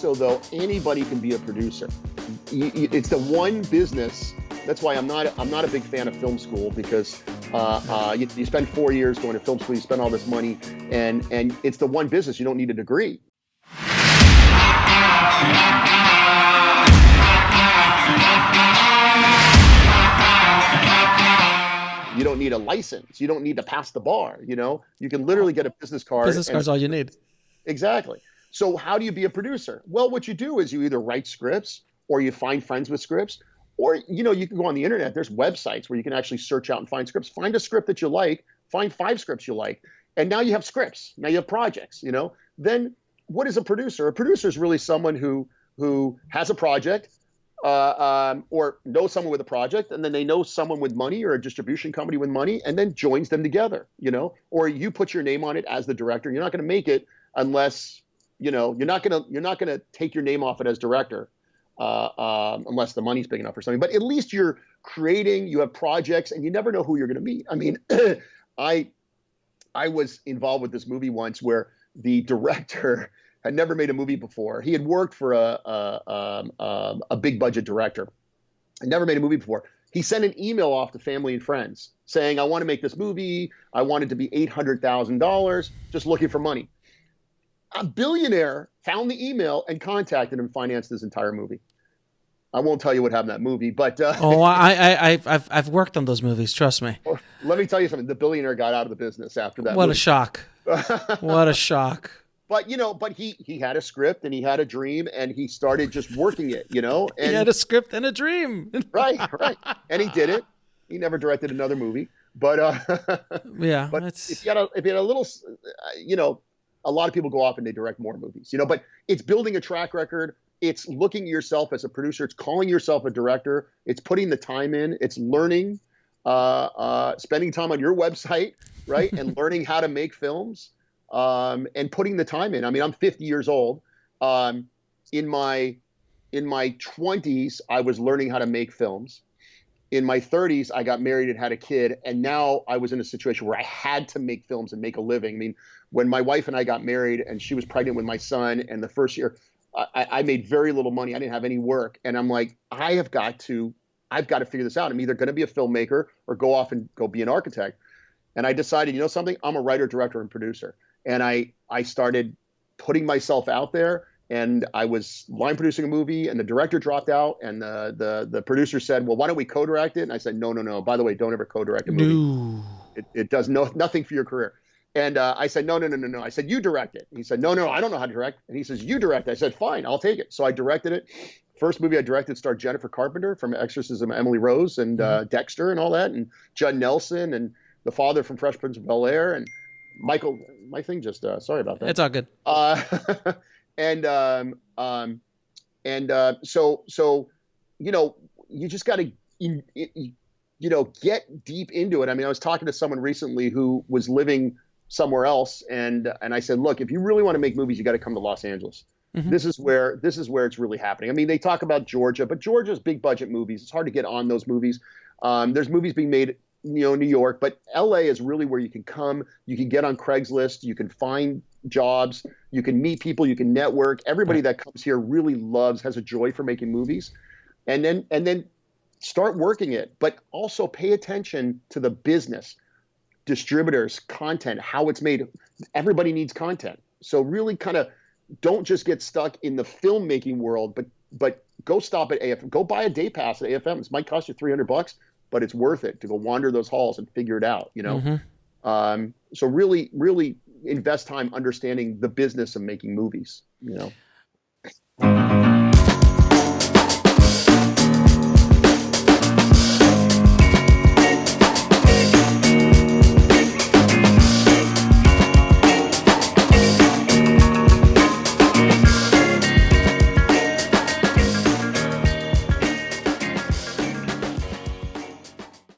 also, though, anybody can be a producer. It's the one business. That's why I'm not a big fan of film school, because you spend 4 years going to film school, you spend all this money, and it's the one business you don't need a degree. You don't need a license. You don't need to pass the bar. You can literally get a business card. Business card's all you need. Exactly. So how do you be a producer? Well, what you do is you either write scripts, or you find friends with scripts, or you can go on the internet. There's websites where you can actually search out and find scripts. Find a script that you like. Find 5 scripts you like, and now you have scripts. Now you have projects. Then what is a producer? A producer is really someone who has a project, or knows someone with a project, and then they know someone with money, or a distribution company with money, and then joins them together. Or you put your name on it as the director. You're not going to make it unless you're not going to take your name off it as director, unless the money's big enough or something. But at least you're creating. You have projects, and you never know who you're going to meet. I mean, I was involved with this movie once where the director had never made a movie before. He had worked for a big budget director, had never made a movie before. He sent an email off to family and friends saying, "I want to make this movie. I want it to be $800,000, just looking for money." A billionaire found the email and contacted him, financed his entire movie. I won't tell you what happened in that movie, but I've worked on those movies. Trust me. Let me tell you something. The billionaire got out of the business after that. What movie. A shock! What a shock! But he had a script and he had a dream, and he started just working it. And he had a script and a dream. Right, and he did it. He never directed another movie, but yeah. But if you had a little, a lot of people go off and they direct more movies. But it's building a track record. It's looking at yourself as a producer. It's calling yourself a director. It's putting the time in. It's learning, spending time on your website, right, and learning how to make films, and putting the time in. I mean, I'm 50 years old. In my 20s, I was learning how to make films. In my 30s, I got married and had a kid, and now I was in a situation where I had to make films and make a living. I mean, when my wife and I got married, and she was pregnant with my son, and the first year, I made very little money. I didn't have any work. And I'm like, I've got to figure this out. I'm either going to be a filmmaker or go off and go be an architect. And I decided, something, I'm a writer, director, and producer. And I started putting myself out there, and I was line producing a movie, and the director dropped out, and the producer said, "Well, why don't we co-direct it?" And I said, No. By the way, don't ever co-direct a movie. No. It does nothing for your career. And I said, no. I said, "You direct it." And he said, No, I don't know how to direct. And he says, "You direct it." I said, "Fine, I'll take it." So I directed it. First movie I directed starred Jennifer Carpenter from Exorcism, Emily Rose, and Dexter and all that, and Judd Nelson, and the father from Fresh Prince of Bel-Air, and Michael. My thing just sorry about that. It's all good. So you just got to get deep into it. I mean, I was talking to someone recently who was living somewhere else, and I said, "Look, if you really want to make movies, you got to come to Los Angeles. Mm-hmm. This is where it's really happening." I mean, they talk about Georgia, but Georgia's big budget movies. It's hard to get on those movies. There's movies being made, New York, but LA is really where you can come. You can get on Craigslist. You can find jobs. You can meet people. You can network. Everybody that comes here really has a joy for making movies, and then start working it. But also pay attention to the business, distributors, content, how it's made. Everybody needs content. So really kind of don't just get stuck in the filmmaking world, but go stop at AFM. Go buy a day pass at AFM. It might cost you $300, but it's worth it to go wander those halls and figure it out. Mm-hmm. So really, really invest time understanding the business of making movies.